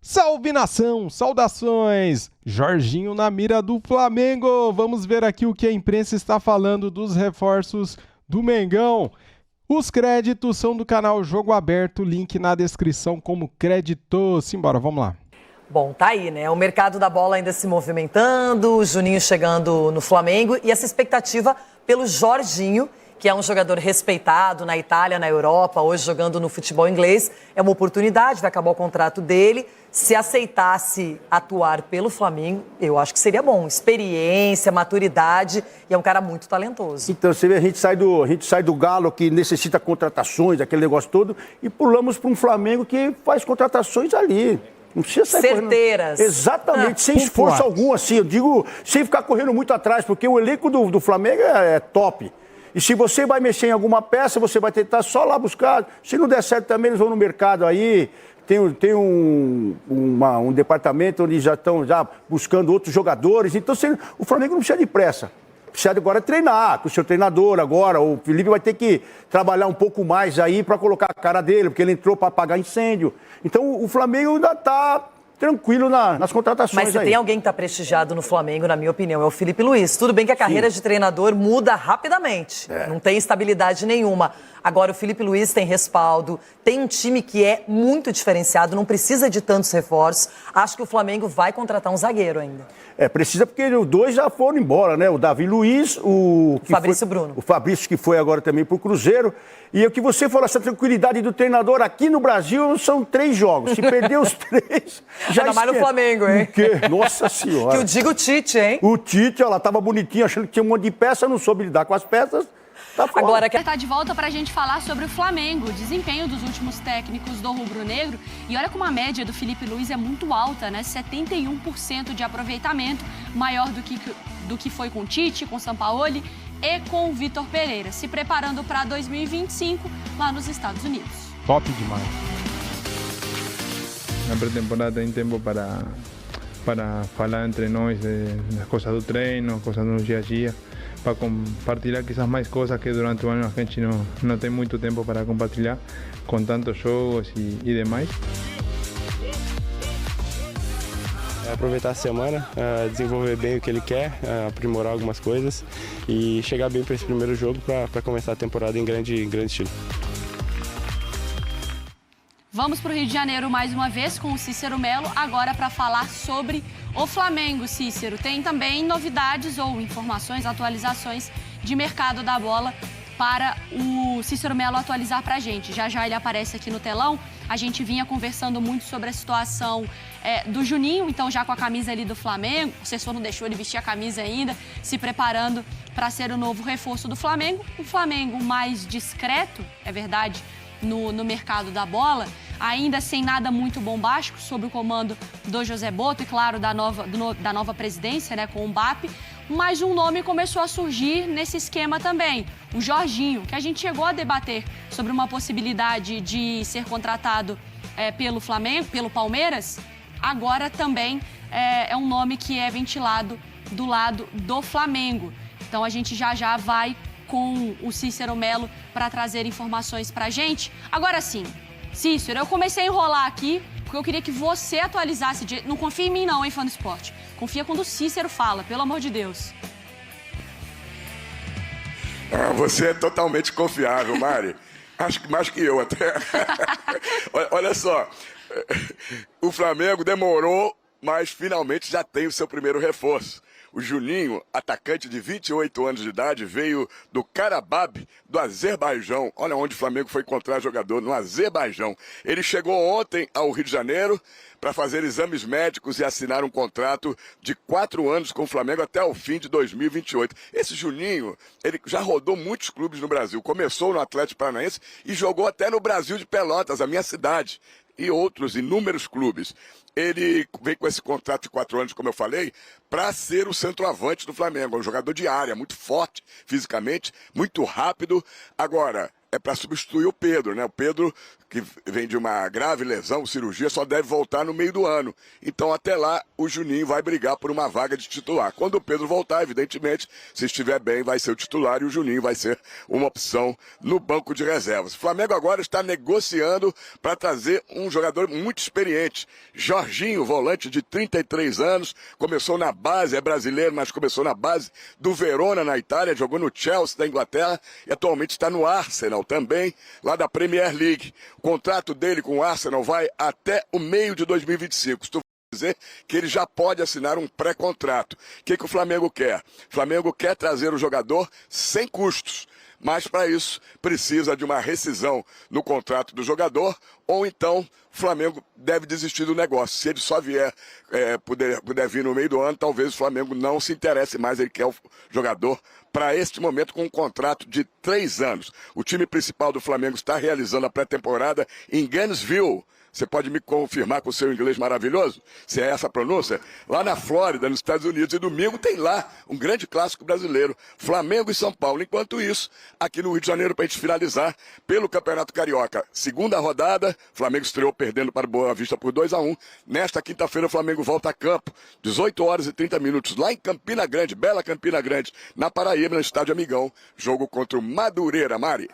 Salve nação, saudações! Jorginho na mira do Flamengo. Vamos ver aqui o que a imprensa está falando dos reforços do Mengão. Os créditos são do canal Jogo Aberto, link na descrição como crédito. Simbora, vamos lá. Bom, tá aí, né? O mercado da bola ainda se movimentando, o Juninho chegando no Flamengo e essa expectativa pelo Jorginho, que é um jogador respeitado na Itália, na Europa, hoje jogando no futebol inglês. É uma oportunidade, vai acabar o contrato dele. Se aceitasse atuar pelo Flamengo, eu acho que seria bom. Experiência, maturidade, e é um cara muito talentoso. Então, você vê, a gente sai do Galo, que necessita contratações, aquele negócio todo, e pulamos para um Flamengo que faz contratações ali. Não precisa sair certeiras. Correndo. Exatamente, sem esforço algum, assim, eu digo, sem ficar correndo muito atrás, porque o elenco do Flamengo é top. E se você vai mexer em alguma peça, você vai tentar só lá buscar. Se não der certo também, eles vão no mercado aí. Tem um departamento onde já estão buscando outros jogadores. Então, o Flamengo não precisa de pressa. Precisa agora treinar com o seu treinador agora. O Felipe vai ter que trabalhar um pouco mais aí para colocar a cara dele, porque ele entrou para apagar incêndio. Então, o Flamengo ainda está tranquilo nas contratações. Mas se tem alguém que está prestigiado no Flamengo, na minha opinião, é o Felipe Luiz. Tudo bem que a carreira de treinador muda rapidamente, não tem estabilidade nenhuma. Agora, o Felipe Luiz tem respaldo, tem um time que é muito diferenciado, não precisa de tantos reforços. Acho que o Flamengo vai contratar um zagueiro ainda. Precisa porque os dois já foram embora, né? O Davi Luiz, o Fabrício Bruno. O Fabrício, que foi agora também para o Cruzeiro. E o que você falou, essa tranquilidade do treinador aqui no Brasil são 3 jogos. Se perder os 3, já ainda mais no Flamengo, hein? O quê? Nossa Senhora. Que eu digo o Tite, hein? O Tite, ela tava bonitinha, achando que tinha um monte de peça, não soube lidar com as peças. Agora que tá de volta pra gente falar sobre o Flamengo, o desempenho dos últimos técnicos do rubro-negro. E olha como a média do Felipe Luiz é muito alta, né? 71% de aproveitamento, maior do que foi com o Tite, com o Sampaoli e com o Vitor Pereira, se preparando para 2025 lá nos Estados Unidos. Top demais. Na pré-temporada tem tempo para falar entre nós das coisas do treino, coisas do dia a dia, para compartilhar quizás mais coisas que durante o ano a gente não tem muito tempo para compartilhar com tantos jogos e demais. Aproveitar a semana, desenvolver bem o que ele quer, aprimorar algumas coisas e chegar bem para esse primeiro jogo para começar a temporada em grande estilo. Vamos para o Rio de Janeiro mais uma vez com o Cícero Melo, agora para falar sobre o Flamengo. Cícero, tem também novidades ou informações, atualizações de mercado da bola para o Cícero Melo atualizar para a gente. Já já ele aparece aqui no telão. A gente vinha conversando muito sobre a situação do Juninho, então já com a camisa ali do Flamengo. O assessor não deixou ele vestir a camisa ainda, se preparando para ser o novo reforço do Flamengo. O Flamengo mais discreto, é verdade, no mercado da bola, ainda sem nada muito bombástico, sob o comando do José Botto e, claro, da nova presidência, né, com o Mbappé. Mas um nome começou a surgir nesse esquema também, o Jorginho, que a gente chegou a debater sobre uma possibilidade de ser contratado pelo Flamengo, pelo Palmeiras. Agora também é um nome que é ventilado do lado do Flamengo. Então a gente já vai com o Cícero Melo para trazer informações para a gente. Agora sim, Cícero, eu comecei a enrolar aqui porque eu queria que você atualizasse. Não confia em mim não, hein, fã do esporte. Confia quando o Cícero fala, pelo amor de Deus. Você é totalmente confiável, Mari. Acho que mais que eu até. Olha só, o Flamengo demorou, mas finalmente já tem o seu primeiro reforço. O Juninho, atacante de 28 anos de idade, veio do Karabakh, do Azerbaijão. Olha onde o Flamengo foi encontrar jogador, no Azerbaijão. Ele chegou ontem ao Rio de Janeiro para fazer exames médicos e assinar um contrato de 4 anos com o Flamengo até o fim de 2028. Esse Juninho, ele já rodou muitos clubes no Brasil. Começou no Atlético Paranaense e jogou até no Brasil de Pelotas, a minha cidade, e outros inúmeros clubes. Ele vem com esse contrato de 4 anos, como eu falei, para ser o centroavante do Flamengo. É um jogador de área, muito forte fisicamente, muito rápido. Agora, é para substituir o Pedro, né? O Pedro que vem de uma grave lesão, cirurgia, só deve voltar no meio do ano. Então, até lá, o Juninho vai brigar por uma vaga de titular. Quando o Pedro voltar, evidentemente, se estiver bem, vai ser o titular e o Juninho vai ser uma opção no banco de reservas. O Flamengo agora está negociando para trazer um jogador muito experiente. Jorginho, volante de 33 anos, começou na base, é brasileiro, mas começou na base do Verona, na Itália, jogou no Chelsea da Inglaterra e atualmente está no Arsenal também, lá da Premier League. O contrato dele com o Arsenal vai até o meio de 2025. Estou dizer que ele já pode assinar um pré-contrato. O que o Flamengo quer? O Flamengo quer trazer o jogador sem custos. Mas, para isso, precisa de uma rescisão no contrato do jogador, ou então o Flamengo deve desistir do negócio. Se ele só puder vir no meio do ano, talvez o Flamengo não se interesse mais. Ele quer o jogador para este momento com um contrato de 3 anos. O time principal do Flamengo está realizando a pré-temporada em Gainesville. Você pode me confirmar com o seu inglês maravilhoso, se é essa a pronúncia? Lá na Flórida, nos Estados Unidos. E domingo tem lá um grande clássico brasileiro, Flamengo e São Paulo. Enquanto isso, aqui no Rio de Janeiro, para a gente finalizar, pelo Campeonato Carioca. Segunda rodada, Flamengo estreou perdendo para o Boa Vista por 2-1. Nesta quinta-feira, o Flamengo volta a campo, 18 horas e 30 minutos, lá em Campina Grande, bela Campina Grande, na Paraíba, no Estádio Amigão. Jogo contra o Madureira, Mari.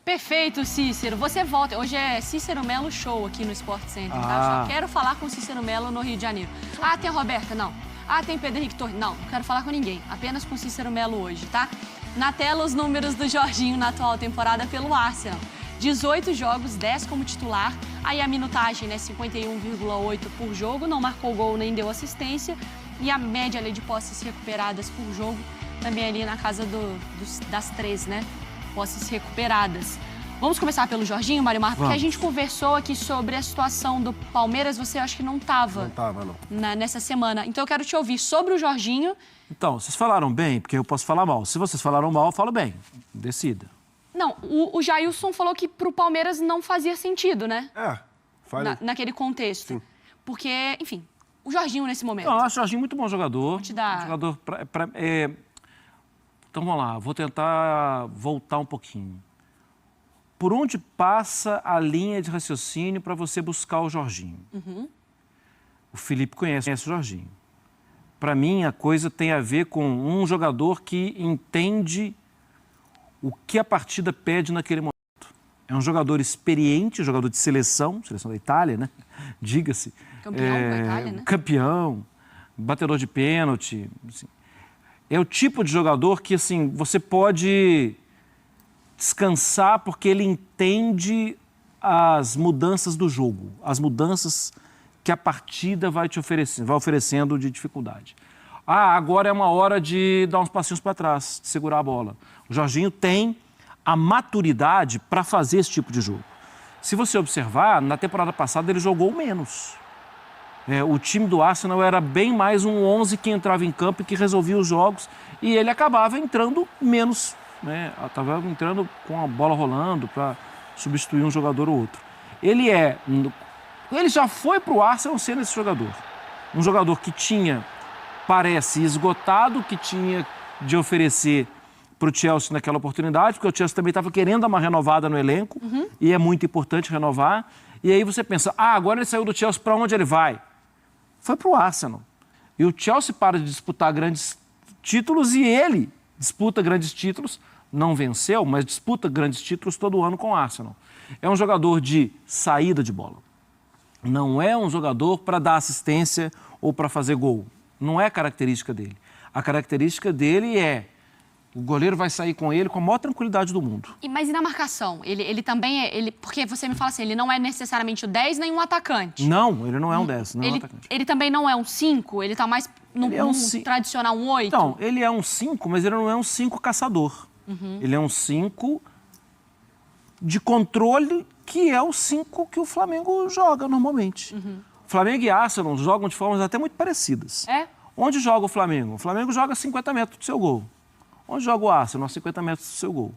Perfeito, Cícero. Você volta. Hoje é Cícero Melo Show aqui no Sport Center, tá? Só quero falar com o Cícero Melo no Rio de Janeiro. Ah, tem a Roberta? Não. Ah, tem Pedro Henrique Torres? Não, não quero falar com ninguém. Apenas com o Cícero Melo hoje, tá? Na tela, os números do Jorginho na atual temporada pelo Arsenal. 18 jogos, 10 como titular. Aí a minutagem, né, 51,8 por jogo. Não marcou gol nem deu assistência. E a média ali de posses recuperadas por jogo também ali na casa das 3, né? Posses recuperadas. Vamos começar pelo Jorginho, Mário Marcos, porque a gente conversou aqui sobre a situação do Palmeiras. Você, acho que não estava. Não estava, não. Nessa semana. Então, eu quero te ouvir sobre o Jorginho. Então, vocês falaram bem, porque eu posso falar mal. Se vocês falaram mal, eu falo bem. Decida. Não, o Jailson falou que pro Palmeiras não fazia sentido, né? Naquele contexto. Sim. Porque, enfim, o Jorginho nesse momento. Não, eu acho o Jorginho muito bom jogador. Vou te dar... Jogador Então, vamos lá. Vou tentar voltar um pouquinho. Por onde passa a linha de raciocínio para você buscar o Jorginho? Uhum. O Felipe conhece o Jorginho. Para mim, a coisa tem a ver com um jogador que entende o que a partida pede naquele momento. É um jogador experiente, jogador de seleção da Itália, né? Diga-se. Campeão da Itália, né? Campeão, batedor de pênalti. Assim. É o tipo de jogador que, assim, você pode descansar porque ele entende as mudanças do jogo, as mudanças que a partida vai oferecendo de dificuldade. Ah, agora é uma hora de dar uns passinhos para trás, de segurar a bola. O Jorginho tem a maturidade para fazer esse tipo de jogo. Se você observar, na temporada passada ele jogou menos. O time do Arsenal era bem mais um 11 que entrava em campo e que resolvia os jogos, e ele acabava entrando menos, né? Estava entrando com a bola rolando para substituir um jogador ou outro. Ele já foi para o Arsenal sendo esse jogador. Um jogador que parece esgotado, que tinha de oferecer para o Chelsea naquela oportunidade, porque o Chelsea também estava querendo dar uma renovada no elenco, e é muito importante renovar. E aí você pensa, agora ele saiu do Chelsea, para onde ele vai? Foi para o Arsenal. E o Chelsea para de disputar grandes títulos e ele disputa grandes títulos, não venceu, mas disputa grandes títulos todo ano com o Arsenal. É um jogador de saída de bola. Não é um jogador para dar assistência ou para fazer gol. Não é a característica dele. A característica dele é o goleiro vai sair com ele com a maior tranquilidade do mundo. Mas e na marcação? Ele também é... Porque você me fala assim, ele não é necessariamente o 10 nem um atacante. Não, ele não é um 10, não é um atacante. Ele também não é um 5? Ele tá mais no tradicional um 8? Então, ele é um 5, mas ele não é um 5 caçador. Ele é um 5 de controle, que é o 5 que o Flamengo joga normalmente. Flamengo e Arsenal jogam de formas até muito parecidas. Onde joga o Flamengo? O Flamengo joga a 50 metros do seu gol. Onde joga o Arsenal? A 50 metros do seu gol.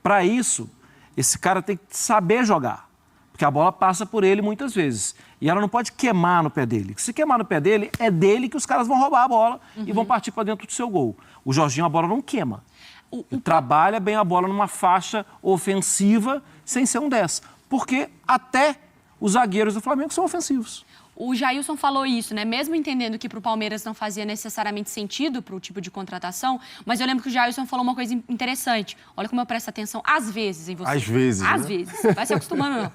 Para isso, esse cara tem que saber jogar. Porque a bola passa por ele muitas vezes. E ela não pode queimar no pé dele. Se queimar no pé dele, é dele que os caras vão roubar a bola e vão partir para dentro do seu gol. O Jorginho, a bola não queima. Ele trabalha bem a bola numa faixa ofensiva sem ser um 10. porque até os zagueiros do Flamengo são ofensivos. O Jailson falou isso, né? Mesmo entendendo que para o Palmeiras não fazia necessariamente sentido para o tipo de contratação, mas eu lembro que o Jailson falou uma coisa interessante. Olha como eu presto atenção às vezes em você. Às vezes, Às né? vezes. Vai se acostumando, não.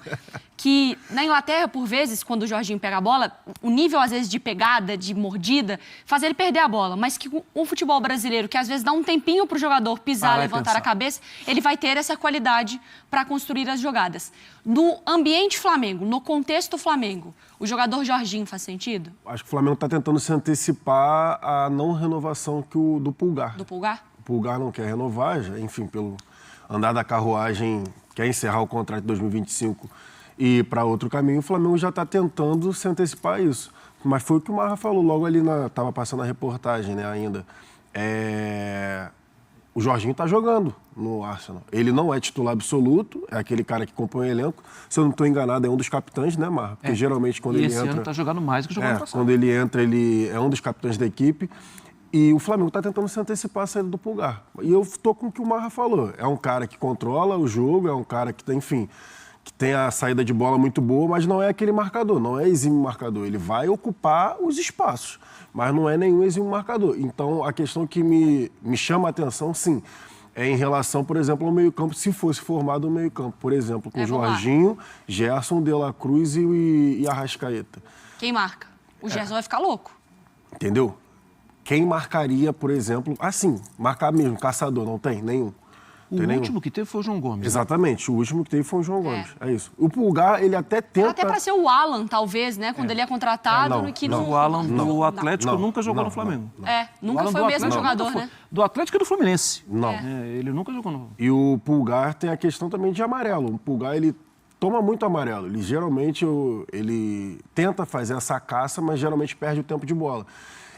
Que na Inglaterra, por vezes, quando o Jorginho pega a bola, o nível, às vezes, de pegada, de mordida, faz ele perder a bola. Mas que o futebol brasileiro, que às vezes dá um tempinho para o jogador pisar, levantar a cabeça, ele vai ter essa qualidade para construir as jogadas. No ambiente Flamengo, no contexto Flamengo, o jogador Jorginho faz sentido? Acho que o Flamengo está tentando se antecipar à não renovação do Pulgar. Do Pulgar? O Pulgar não quer renovar, enfim, pelo andar da carruagem, quer encerrar o contrato de 2025 e ir para outro caminho. O Flamengo já está tentando se antecipar a isso. Mas foi o que o Marra falou logo ali, estava passando a reportagem, né, ainda. O Jorginho está jogando no Arsenal. Ele não é titular absoluto, é aquele cara que compõe o elenco. Se eu não estou enganado, é um dos capitães, né, Marra? Porque geralmente quando ele entra... esse ano está jogando mais do que jogou no passado. Quando ele entra, ele é um dos capitães da equipe. E o Flamengo está tentando se antecipar a saída do Pulgar. E eu estou com o que o Marra falou. É um cara que controla o jogo, é um cara que, enfim, que tem a saída de bola muito boa, mas não é aquele marcador, não é exímio marcador. Ele vai ocupar os espaços, mas não é nenhum exímio marcador. Então, a questão que me chama a atenção, sim, é em relação, por exemplo, ao meio-campo, se fosse formado um meio-campo, por exemplo, com Jorginho, Gerson, De La Cruz e Arrascaeta. Quem marca? O Gerson vai ficar louco. Entendeu? Quem marcaria, por exemplo, assim, marcar mesmo, caçador, não tem nenhum. O último que teve foi o João Gomes. Exatamente, o último que teve foi o João Gomes. É isso. O Pulgar, ele até tenta... Até para ser o Alan, talvez, né? Quando ele é contratado. O Alan do Atlético nunca jogou no Flamengo. Nunca foi o mesmo jogador, né? Do Atlético e do Fluminense. Não. Ele nunca jogou no... E o Pulgar tem a questão também de amarelo. O Pulgar, ele toma muito amarelo. Ele geralmente ele tenta fazer essa caça, mas geralmente perde o tempo de bola.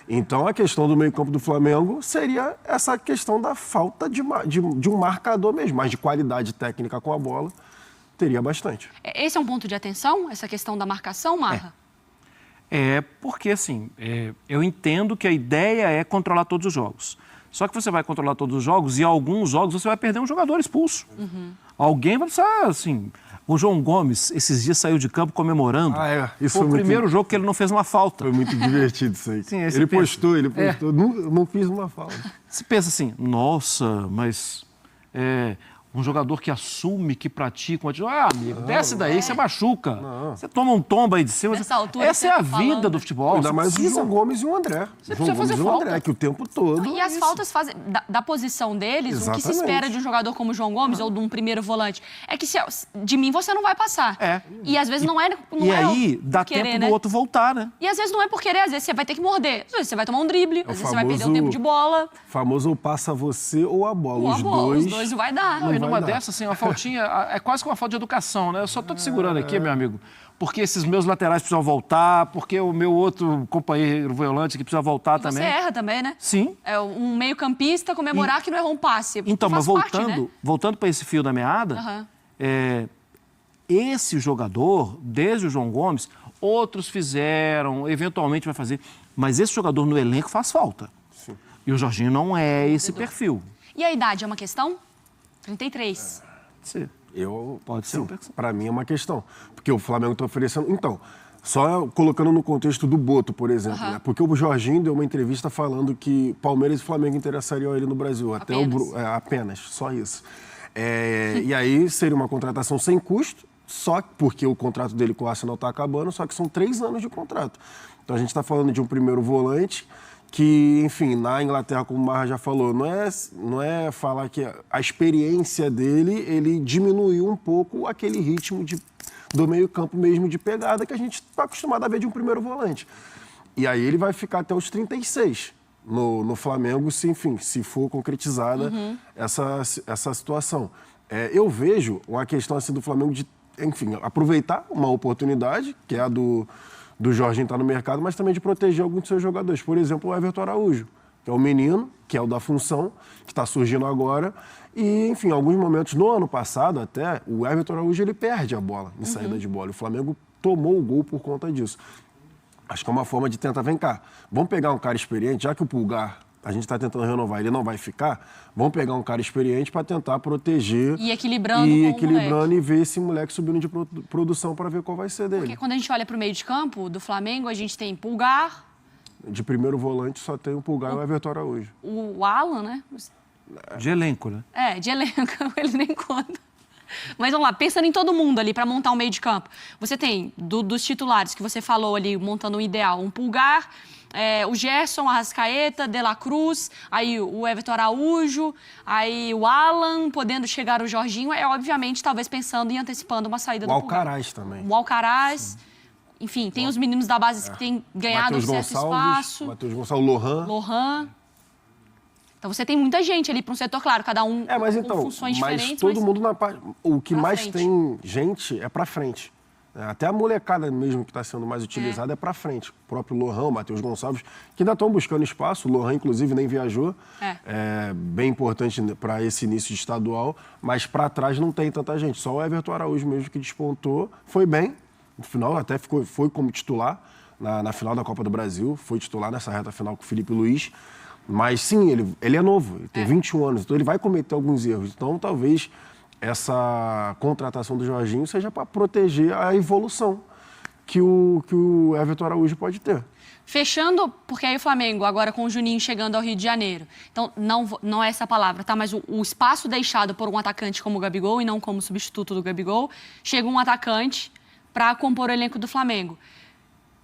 Então, a questão do meio-campo do Flamengo seria essa questão da falta de um marcador mesmo, mas de qualidade técnica com a bola, teria bastante. Esse é um ponto de atenção, essa questão da marcação, Marra? Porque, assim, eu entendo que a ideia é controlar todos os jogos. Só que você vai controlar todos os jogos e em alguns jogos você vai perder um jogador expulso. Alguém vai precisar, assim... O João Gomes, esses dias, saiu de campo comemorando. Isso foi o primeiro jogo que ele não fez uma falta. Foi muito divertido isso aí. Sim, ele postou. Não fiz uma falta. Você pensa assim, nossa, mas um jogador que assume, que pratica... amigo, desce daí, você machuca. Você toma um tombo aí de cima. Nessa altura, essa é a vida do futebol. Ainda mais o João Gomes e o André. Você precisa fazer falta. André, que o tempo todo... E as faltas fazem... Da posição deles, Exatamente. o que se espera de um jogador como o João Gomes ou de um primeiro volante é que de mim você não vai passar. E às vezes não é aí dá querer, tempo né? do outro voltar, né? E às vezes não é por querer, às vezes você vai ter que morder. Às vezes você vai tomar um drible, às vezes você vai perder o tempo de bola. Famoso ou passa você ou a bola. Os dois não vai dar. Não, e numa dessa, assim, uma faltinha, é quase que uma falta de educação, né? Eu só tô te segurando aqui, meu amigo, porque esses meus laterais precisam voltar, porque o meu outro companheiro volante que precisa voltar também. Você erra também, né? Sim. É um meio-campista comemorar que não errou um passe. Então, mas voltando para esse fio da meada, esse jogador, desde o João Gomes, outros fizeram, eventualmente vai fazer, mas esse jogador no elenco faz falta. Sim. E o Jorginho não é esse perfil. E a idade é uma questão? 33. Sim. Pode ser. Para mim é uma questão. Porque o Flamengo está oferecendo... Então, só colocando no contexto do Boto, por exemplo. Né? Porque o Jorginho deu uma entrevista falando que Palmeiras e Flamengo interessariam ele no Brasil. Apenas, só isso. E aí seria uma contratação sem custo, só porque o contrato dele com o Arsenal está acabando, só que são 3 anos de contrato. Então a gente está falando de um primeiro volante que, enfim, na Inglaterra, como o Marra já falou, não é falar que a experiência dele, ele diminuiu um pouco aquele ritmo do meio-campo mesmo de pegada que a gente está acostumado a ver de um primeiro volante. E aí ele vai ficar até os 36 no Flamengo, se for concretizada essa situação. Eu vejo uma questão assim do Flamengo de, enfim, aproveitar uma oportunidade, que é a do Jorginho estar no mercado, mas também de proteger alguns dos seus jogadores. Por exemplo, o Everton Araújo, que é o menino, que é o da função, que está surgindo agora. E, enfim, em alguns momentos, no ano passado até, o Everton Araújo ele perde a bola em saída de bola. O Flamengo tomou o gol por conta disso. Acho que é uma forma de tentar, vem cá, vamos pegar um cara experiente, já que o Pulgar a gente está tentando renovar, ele não vai ficar, vamos pegar um cara experiente para tentar proteger e equilibrando e ver esse moleque subindo de produção para ver qual vai ser dele. Porque quando a gente olha para o meio de campo do Flamengo, a gente tem Pulgar. De primeiro volante só tem o Pulgar e o Everton Araújo. O Alan, né? De elenco, né? De elenco, ele nem conta. Mas vamos lá, pensando em todo mundo ali para montar um meio de campo. Você tem, dos titulares que você falou ali, montando um ideal, um Pulgar, o Gerson, Arrascaeta, De La Cruz, aí o Everton Araújo, aí o Alan, podendo chegar o Jorginho, obviamente, talvez pensando em antecipando uma saída do Pulgar. O Alcaraz também. O Alcaraz. Enfim, tem os meninos da base que têm ganhado certo espaço. Matheus Gonçalves, Lohan. Então você tem muita gente ali para um setor, claro, cada um com funções diferentes. Mas todo mundo na parte. O que mais tem gente é para frente. Até a molecada mesmo que está sendo mais utilizada é para frente. O próprio Lohan, o Matheus Gonçalves, que ainda estão buscando espaço. O Lohan, inclusive, nem viajou. É bem importante para esse início de estadual. Mas para trás não tem tanta gente. Só o Everton Araújo mesmo que despontou. Foi bem. No final até foi como titular na final da Copa do Brasil. Foi titular nessa reta final com o Felipe Luiz. Mas sim, ele é novo. Ele tem 21 anos. Então ele vai cometer alguns erros. Então talvez essa contratação do Jorginho seja para proteger a evolução que o Everton Araújo pode ter. Fechando, porque aí o Flamengo, agora com o Juninho chegando ao Rio de Janeiro, então não é essa palavra, tá? Mas o espaço deixado por um atacante como o Gabigol e não como substituto do Gabigol, chega um atacante para compor o elenco do Flamengo.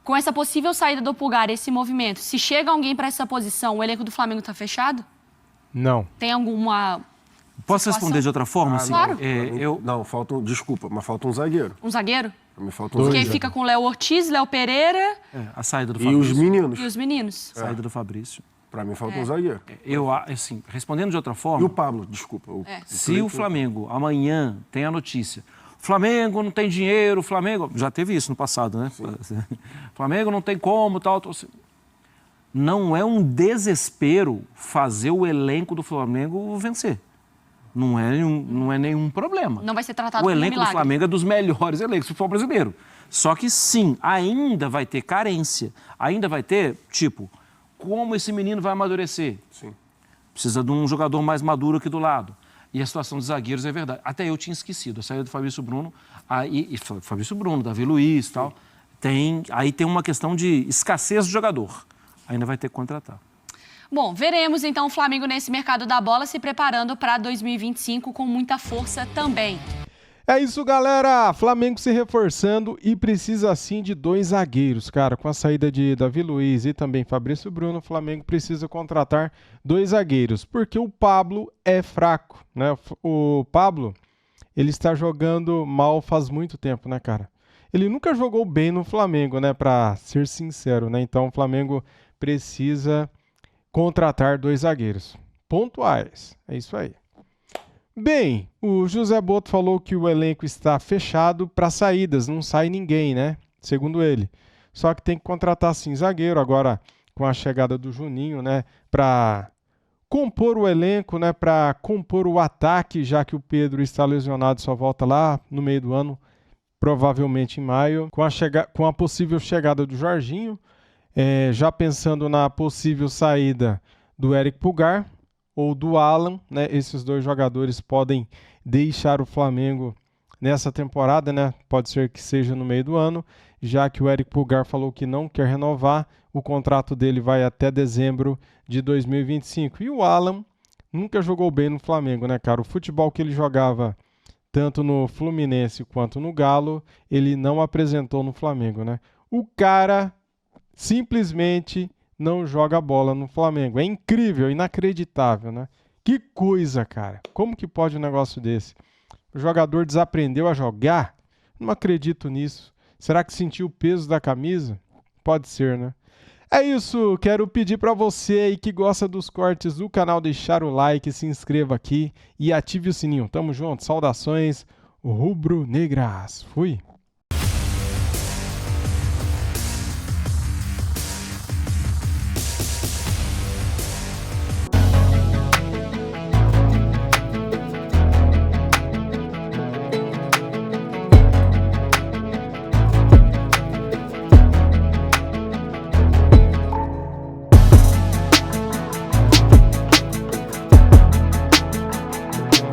Com essa possível saída do Pulgar, esse movimento, se chega alguém para essa posição, o elenco do Flamengo está fechado? Não. Tem alguma... Posso responder de outra forma? Claro. Não, desculpa, mas falta um zagueiro. Um zagueiro? Me falta Porque aí fica com o Léo Ortiz, Léo Pereira... a saída do Fabrício. E os meninos. Saída do Fabrício. Para mim falta um zagueiro. Assim, respondendo de outra forma... E o Pablo, desculpa. Se o Flamengo amanhã tem a notícia... Flamengo não tem dinheiro, Flamengo... Já teve isso no passado, né? Sim. Flamengo não tem como, tal. Não é um desespero fazer o elenco do Flamengo vencer. Não é nenhum problema. Não vai ser tratado como um milagre. O elenco do Flamengo é dos melhores elencos do futebol brasileiro. Só que sim, ainda vai ter carência. Ainda vai ter, como esse menino vai amadurecer? Sim. Precisa de um jogador mais maduro aqui do lado. E a situação dos zagueiros é verdade. Até eu tinha esquecido. A saída do Fabrício Bruno, Fabrício Bruno, Davi Luiz e tal. Aí tem uma questão de escassez de jogador. Ainda vai ter que contratar. Bom, veremos então o Flamengo nesse mercado da bola se preparando para 2025 com muita força também. É isso, galera. Flamengo se reforçando e precisa sim de 2 zagueiros, cara. Com a saída de Davi Luiz e também Fabrício Bruno, o Flamengo precisa contratar 2 zagueiros, porque o Pablo é fraco, né? O Pablo, ele está jogando mal faz muito tempo, né, cara? Ele nunca jogou bem no Flamengo, né, para ser sincero, né? Então o Flamengo precisa contratar 2 zagueiros pontuais. É isso aí. Bem, o José Boto falou que o elenco está fechado para saídas, não sai ninguém, né? Segundo ele. Só que tem que contratar sim zagueiro agora com a chegada do Juninho, né? Para compor o elenco, né? Para compor o ataque, já que o Pedro está lesionado, só volta lá no meio do ano, provavelmente em maio, com a possível chegada do Jorginho, já pensando na possível saída do Eric Pulgar ou do Alan, né? Esses 2 jogadores podem deixar o Flamengo nessa temporada, né? Pode ser que seja no meio do ano, já que o Eric Pulgar falou que não quer renovar, o contrato dele vai até dezembro de 2025. E o Alan nunca jogou bem no Flamengo, né, cara? O futebol que ele jogava tanto no Fluminense quanto no Galo, ele não apresentou no Flamengo, né? O cara simplesmente não joga bola no Flamengo. É incrível, inacreditável, né? Que coisa, cara. Como que pode um negócio desse? O jogador desaprendeu a jogar? Não acredito nisso. Será que sentiu o peso da camisa? Pode ser, né? É isso. Quero pedir para você aí que gosta dos cortes do canal deixar o like, se inscreva aqui e ative o sininho. Tamo junto. Saudações rubro-negras. Fui.